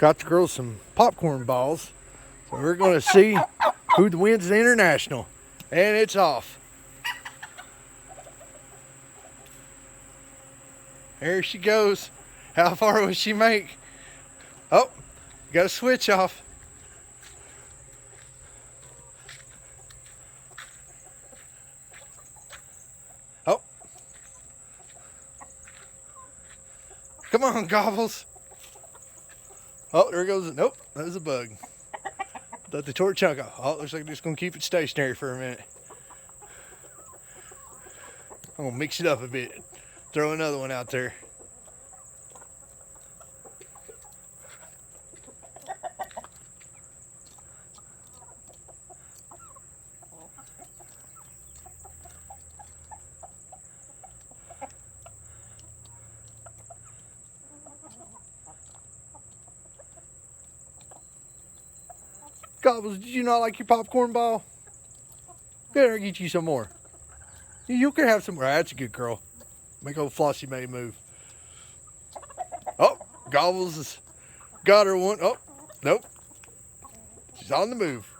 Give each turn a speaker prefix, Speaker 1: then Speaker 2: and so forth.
Speaker 1: got the girls some popcorn balls. So we're going to see who wins the international. And it's off. There she goes. How far will she make? Oh, got a switch off. Oh. Come on, Gobbles. Oh, there goes. Nope, that was a bug. Let the torch chunk off. Oh, looks like they're just going to keep it stationary for a minute. I'm going to mix it up a bit. Throw another one out there. Gobbles, did you not like your popcorn ball? Better get you some more. You can have some more. That's a good girl. Make old Flossie May move. Oh, Gobbles has got her one. Oh, nope. She's on the move.